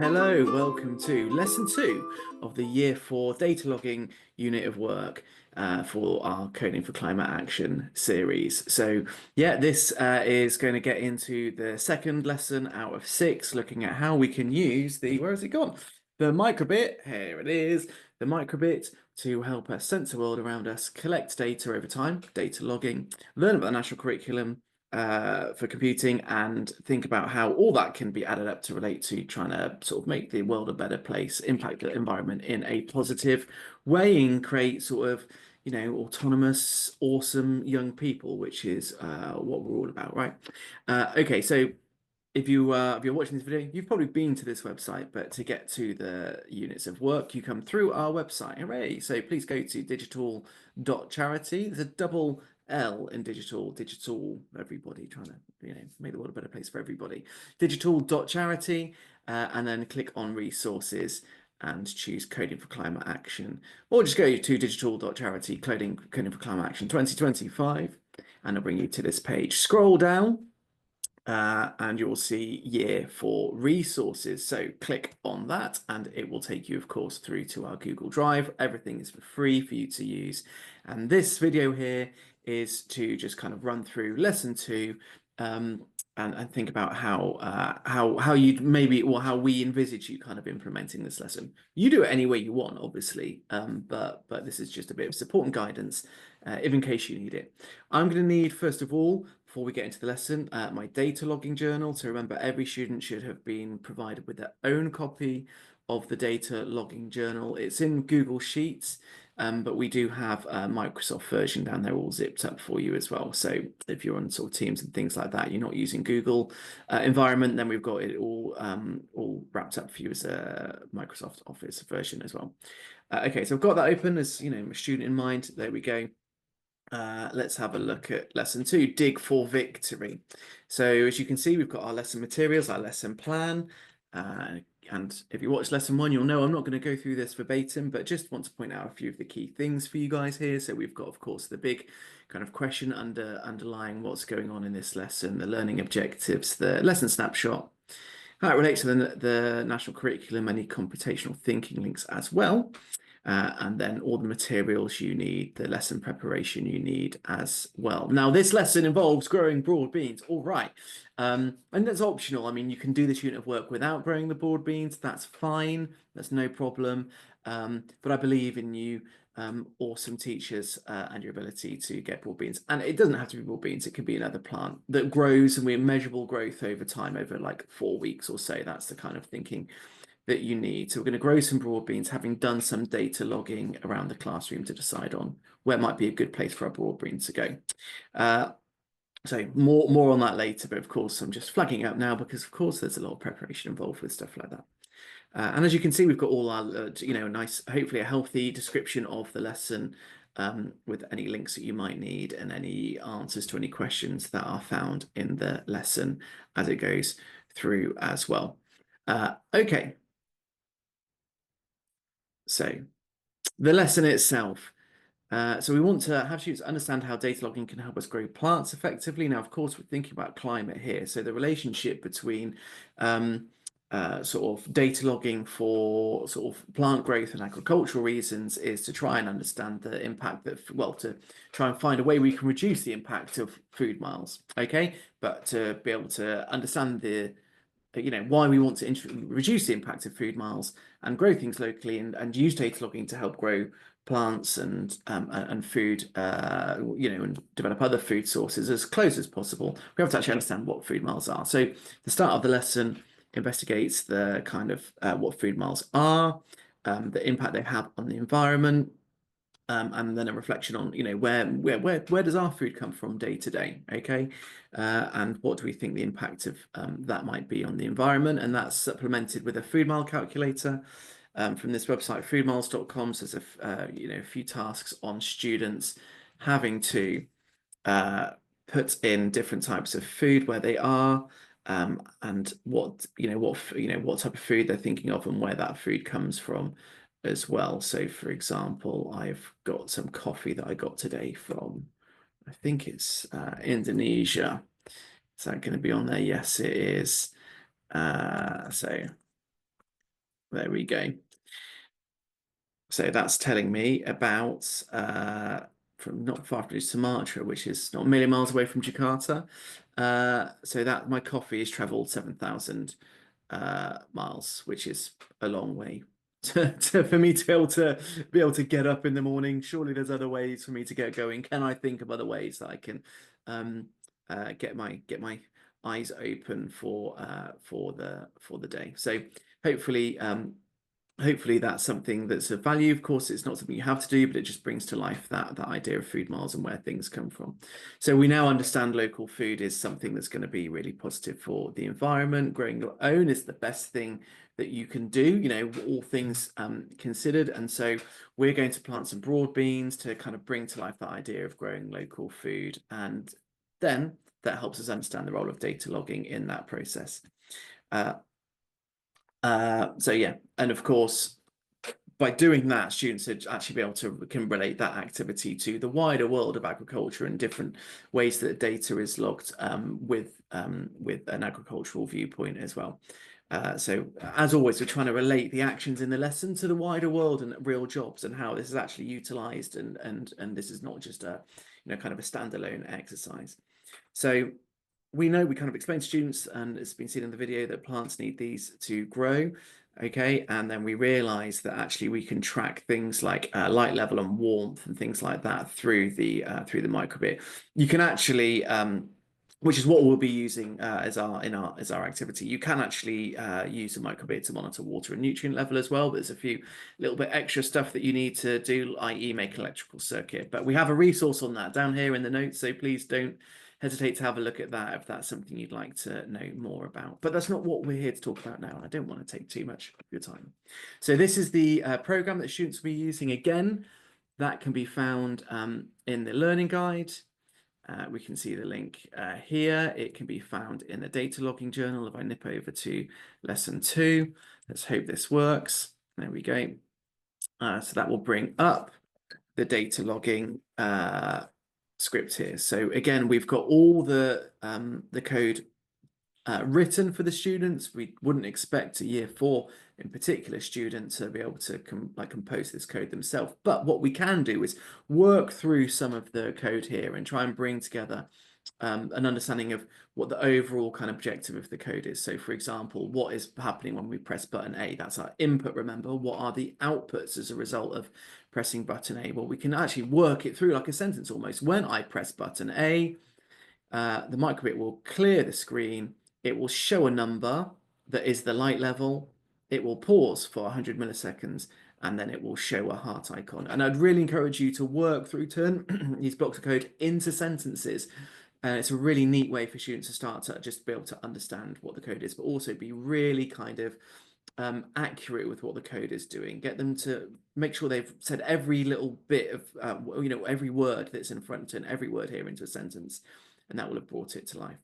Hello, welcome to lesson 2 of the Year 4 data logging unit of work for our Coding for Climate Action series. So yeah, this is going to get into the second lesson out of 6, looking at how we can use where has it gone? The microbit, here it is, the microbit to help us sense the world around us, collect data over time, data logging, learn about the national curriculum, for computing, and think about how all that can be added up to relate to trying to sort of make the world a better place, impact the environment in a positive way, and create sort of, autonomous, awesome young people, which is what we're all about, right? Okay, so if you're watching this video, you've probably been to this website, but to get to the units of work, you come through our website. Hooray! So please go to digital.charity. There's a double L in digital, everybody trying to, make the world a better place for everybody. Digital.charity, and then click on resources and choose Coding for Climate Action. Or just go to digital.charity, Coding for Climate Action 2025, and it'll bring you to this page. Scroll down. And you'll see Year 4 resources. So click on that and it will take you, of course, through to our Google Drive. Everything is for free for you to use. And this video here is to just kind of run through lesson 2 and think about how you'd maybe, or how we envisage you kind of implementing this lesson. You do it any way you want, obviously, but this is just a bit of support and guidance, if in case you need it. I'm going to need, first of all, before we get into the lesson, my data logging journal. So remember, every student should have been provided with their own copy of the data logging journal. It's in Google Sheets, but we do have a Microsoft version down there all zipped up for you as well. So if you're on sort of Teams and things like that, you're not using Google environment, then we've got it all wrapped up for you as a Microsoft Office version as well. Okay, so I've got that open as, a student in mind. There we go. Let's have a look at lesson 2, Dig for Victory. So as you can see, we've got our lesson materials, our lesson plan. And if you watch lesson 1, you'll know I'm not going to go through this verbatim, but just want to point out a few of the key things for you guys here. So we've got, of course, the big kind of question underlying what's going on in this lesson, the learning objectives, the lesson snapshot, how it relates to the national curriculum, any computational thinking links as well. And then all the materials you need, the lesson preparation you need as well. Now, this lesson involves growing broad beans. All right. And that's optional. I mean, you can do this unit of work without growing the broad beans. That's fine. That's no problem. But I believe in you, awesome teachers, and your ability to get broad beans. And it doesn't have to be broad beans. It could be another plant that grows, and we have measurable growth over time, over like 4 weeks or so. That's the kind of thinking that you need. So we're going to grow some broad beans, having done some data logging around the classroom to decide on where might be a good place for our broad beans to go. So more on that later, but of course I'm just flagging it up now because of course there's a lot of preparation involved with stuff like that. And as you can see, we've got all our, a nice, hopefully a healthy description of the lesson, with any links that you might need and any answers to any questions that are found in the lesson as it goes through as well. Okay. So the lesson itself. So we want to have students understand how data logging can help us grow plants effectively. Now, of course, we're thinking about climate here. So the relationship between sort of data logging for sort of plant growth and agricultural reasons is to try and understand the impact to try and find a way we can reduce the impact of food miles. Okay, but to be able to understand why we want to reduce the impact of food miles and grow things locally and use data logging to help grow plants and food, and develop other food sources as close as possible. We have to actually understand what food miles are. So the start of the lesson investigates the kind of what food miles are, the impact they have on the environment, and then a reflection on, where does our food come from day to day, okay? And what do we think the impact of that might be on the environment? And that's supplemented with a food mile calculator from this website, foodmiles.com. So there's a few tasks on students having to put in different types of food where they are, and what type of food they're thinking of and where that food comes from as well. So for example, I've got some coffee that I got today from, I think it's Indonesia. Is that going to be on there? Yes, it is. So There we go. So that's telling me about from not far from Sumatra, which is not a million miles away from Jakarta. So that my coffee has traveled 7,000 miles, which is a long way for me to be able to get up in the morning. Surely there's other ways for me to get going. Can I think of other ways that I can get my eyes open for the day? So hopefully hopefully that's something that's of value. Of course, it's not something you have to do, but it just brings to life that idea of food miles and where things come from. So we now understand local food is something that's going to be really positive for the environment. Growing your own is the best thing that you can do, all things considered. And so we're going to plant some broad beans to kind of bring to life that idea of growing local food. And then that helps us understand the role of data logging in that process. So yeah, and of course, by doing that, students would actually be able to can relate that activity to the wider world of agriculture and different ways that data is logged with an agricultural viewpoint as well. So as always, we're trying to relate the actions in the lesson to the wider world and real jobs and how this is actually utilized and this is not just a kind of a standalone exercise. So we know we kind of explain to students, and it's been seen in the video, that plants need these to grow. Okay, and then we realize that actually we can track things like light level and warmth and things like that through the microbit. You can actually which is what we'll be using as our activity. You can actually use the microbit to monitor water and nutrient level as well. There's a few little bit extra stuff that you need to do, i.e. make an electrical circuit. But we have a resource on that down here in the notes, so please don't hesitate to have a look at that if that's something you'd like to know more about. But that's not what we're here to talk about now, and I don't want to take too much of your time. So this is the program that students will be using. Again, that can be found in the learning guide. We can see the link here. It can be found in the data logging journal. If I nip over to lesson 2, let's hope this works. There we go. So that will bring up the data logging script here. So again, we've got all the code written for the students. We wouldn't expect a year 4 in particular student to be able to compose this code themselves. But what we can do is work through some of the code here and try and bring together an understanding of what the overall kind of objective of the code is. So for example, what is happening when we press button A? That's our input, remember. What are the outputs as a result of pressing button A? Well, we can actually work it through like a sentence almost. When I press button A, the microbit will clear the screen. It will show a number that is the light level. It will pause for 100 milliseconds, and then it will show a heart icon. And I'd really encourage you to work through, turn these blocks of code into sentences. It's a really neat way for students to start to just be able to understand what the code is, but also be really kind of accurate with what the code is doing. Get them to make sure they've said every little bit of, every word that's in front and every word here into a sentence, and that will have brought it to life.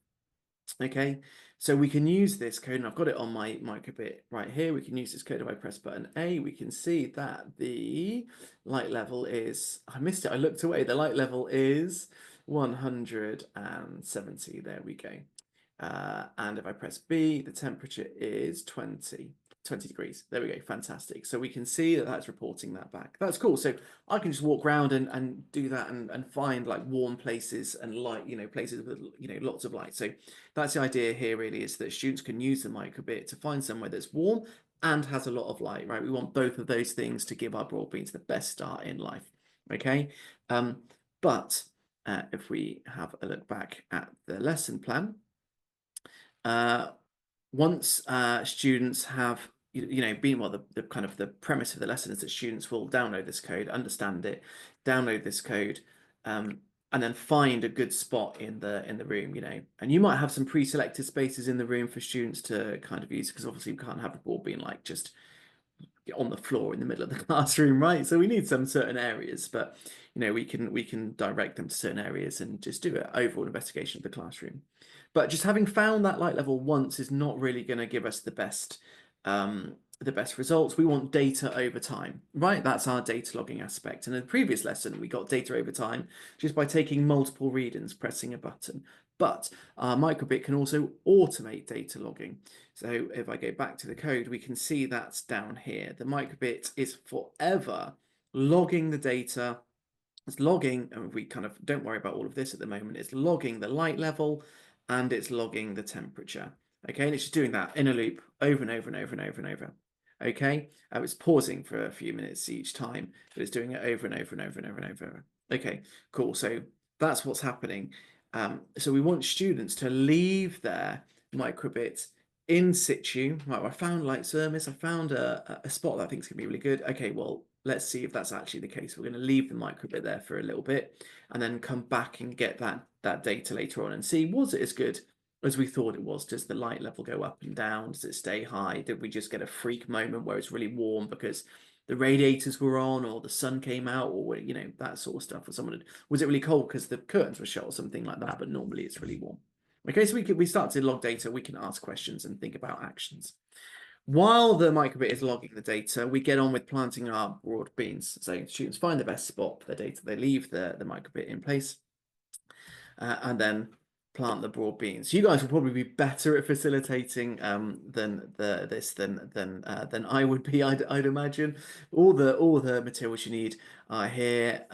Okay, so we can use this code, and I've got it on my microbit right here. We can use this code. If I press button A, we can see that the light level is, I missed it, I looked away. The light level is 170. There we go. And if I press B, the temperature is 20 degrees. There we go. Fantastic. So we can see that that's reporting that back. That's cool. So I can just walk around and do that and find like warm places and light, places with, lots of light. So that's the idea here really, is that students can use the microbit to find somewhere that's warm and has a lot of light, right? We want both of those things to give our broad beans the best start in life. Okay. But if we have a look back at the lesson plan, once students have been, well, the kind of the premise of the lesson is that students will download this code, understand it, download this code, and then find a good spot in the room, and you might have some pre-selected spaces in the room for students to kind of use, because obviously we can't have a board being like just on the floor in the middle of the classroom, right? So we need some certain areas, but we can direct them to certain areas and just do an overall investigation of the classroom. But just having found that light level once is not really going to give us the best the best results. We want data over time, right? That's our data logging aspect. And in the previous lesson, we got data over time just by taking multiple readings, pressing a button. But our microbit can also automate data logging. So if I go back to the code, we can see that's down here. The microbit is forever logging the data. It's logging, and we kind of don't worry about all of this at the moment. It's logging the light level and it's logging the temperature. Okay, and it's just doing that in a loop over and over and over and over and over. Okay, it's pausing for a few minutes each time, but it's doing it over and over and over and over and over. Okay, cool. So that's what's happening. So we want students to leave their microbit in situ. Right, I found light service. I found a spot that I think is going to be really good. Okay, well, let's see if that's actually the case. We're going to leave the microbit there for a little bit and then come back and get that data later on and see, was it as good as we thought it was? Does the light level go up and down? Does it stay high? Did we just get a freak moment where it's really warm because the radiators were on or the sun came out, or that sort of stuff? Or was it really cold because the curtains were shut or something like that? But normally it's really warm. Okay, so we start to log data, we can ask questions and think about actions. While the microbit is logging the data, we get on with planting our broad beans. So students find the best spot for the data, they leave the microbit in place, and then plant the broad beans. You guys will probably be better at facilitating than I would be. I'd imagine. All the materials you need are here,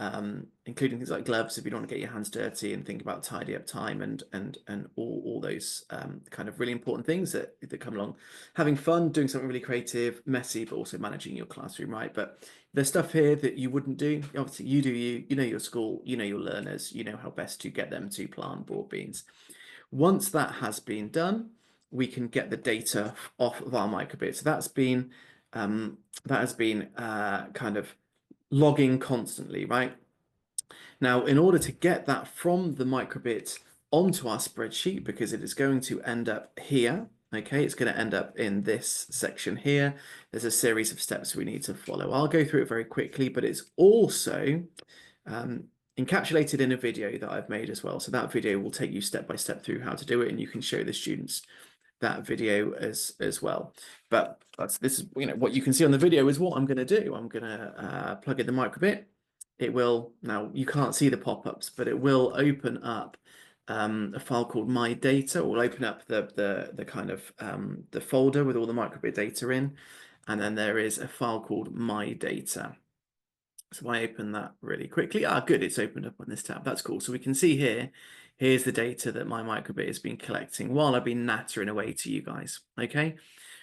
including things like gloves if you don't want to get your hands dirty, and think about tidy up time and all those kind of really important things that come along. Having fun, doing something really creative, messy, but also managing your classroom, right? But there's stuff here that you wouldn't do. Obviously, you do you know your school, you know your learners, you know how best to get them to plant broad beans. Once that has been done, we can get the data off of our microbit. So that's been that has been kind of logging constantly, right? Now, in order to get that from the microbit onto our spreadsheet, because it is going to end up here, okay, it's going to end up in this section here. There's a series of steps we need to follow. I'll go through it very quickly, but it's also encapsulated in a video that I've made as well. So that video will take you step by step through how to do it, and you can show the students that video as well. But this is what you can see on the video is what I'm going to do. I'm going to plug in the microbit. It will, now you can't see the pop-ups, but it will open up a file called My Data. It will open up the kind of the folder with all the microbit data in, and then there is a file called My Data. So I open that really quickly. Good, it's opened up on this tab. That's cool. So we can see here, here's the data that my microbit has been collecting while I've been nattering away to you guys. Okay,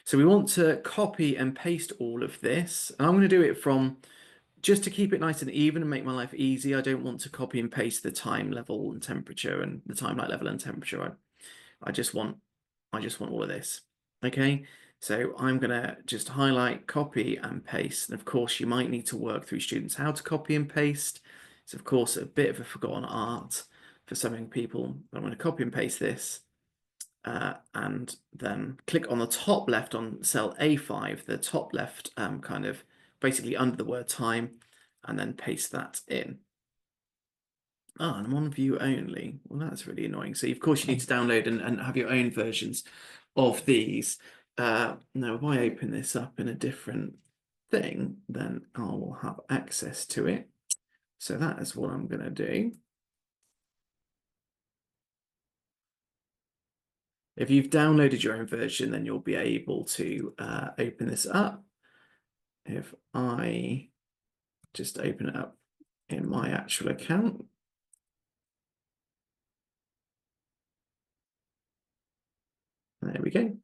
so we want to copy and paste all of this, and I'm going to do it from, just to keep it nice and even and make my life easy. I don't want to copy and paste the time level and temperature and the time light level and temperature. I just want all of this. Okay, so I'm going to just highlight, copy and paste. And of course, you might need to work through students how to copy and paste. It's of course a bit of a forgotten art for some people. I'm going to copy and paste this and then click on the top left on cell A5, the top left kind of basically under the word time, and then paste that in. And I'm on view only. Well, that's really annoying. So of course you need to download and have your own versions of these. Now, if I open this up in a different thing, then I will have access to it. So that is what I'm going to do. If you've downloaded your own version, then you'll be able to open this up. If I just open it up in my actual account. There we go.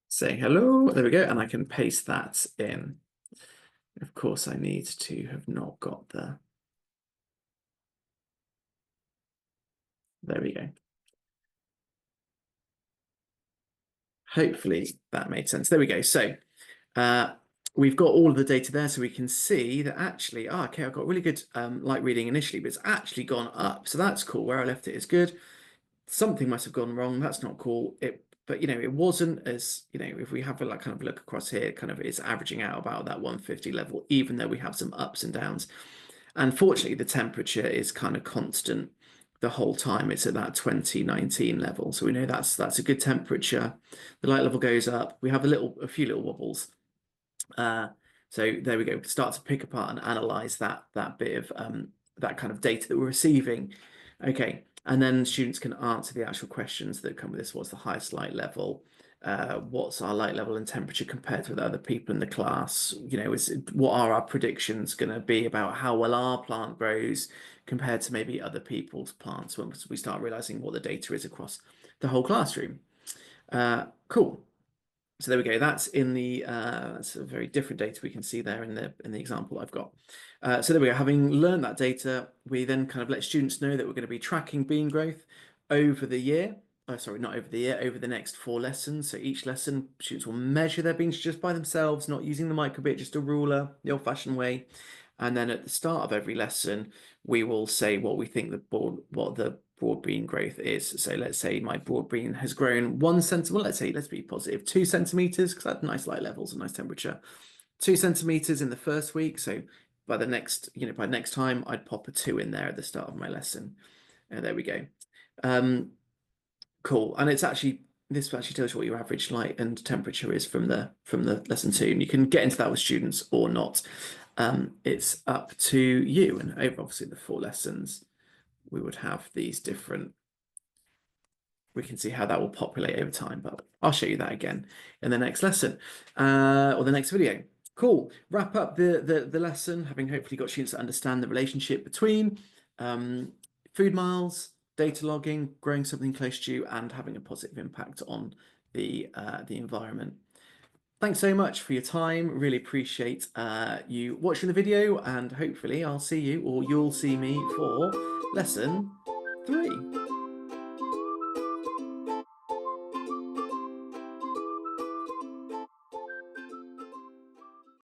Say hello. There we go. And I can paste that in. Of course, I need to have not got the. There we go. Hopefully that made sense. There we go. So we've got all of the data there, so we can see that actually, okay, I've got really good light reading initially, but it's actually gone up. So that's cool. Where I left it is good. Something must have gone wrong. That's not cool. But it wasn't as, if we have a kind of look across here, kind of it's averaging out about that 150 level, even though we have some ups and downs. Unfortunately, the temperature is kind of constant the whole time. It's at that 2019 level. So we know that's a good temperature. The light level goes up. We have a few little wobbles. So there we go. Start to pick apart and analyze that bit of that kind of data that we're receiving. Okay, and then students can answer the actual questions that come with this. What's the highest light level? What's our light level and temperature compared with other people in the class? What are our predictions going to be about how well our plant grows compared to maybe other people's plants when we start realizing what the data is across the whole classroom? Cool. So there we go. That's in the that's a very different data we can see there in the example I've got. So there we go. Having learned that data, we then kind of let students know that we're going to be tracking bean growth over the year. Sorry, not over the year, over the next 4 lessons. So each lesson, students will measure their beans just by themselves, not using the microbit, just a ruler, the old-fashioned way. And then at the start of every lesson, we will say what we think what the broad bean growth is. So let's say my broad bean has grown 1 centimeter. Let's be positive, 2 centimeters, because I had nice light levels and nice temperature. 2 centimeters in the first week. So by next time, I'd pop a 2 in there at the start of my lesson. And there we go. Cool. And this actually tells you what your average light and temperature is from the lesson 2. And you can get into that with students or not. It's up to you. And over obviously the 4 lessons, we would have these different. We can see how that will populate over time, but I'll show you that again in the next lesson or the next video. Cool. Wrap up the lesson, having hopefully got students to understand the relationship between food miles, data logging, growing something close to you, and having a positive impact on the environment. Thanks so much for your time. Really appreciate you watching the video, and hopefully I'll see you or you'll see me for lesson 3.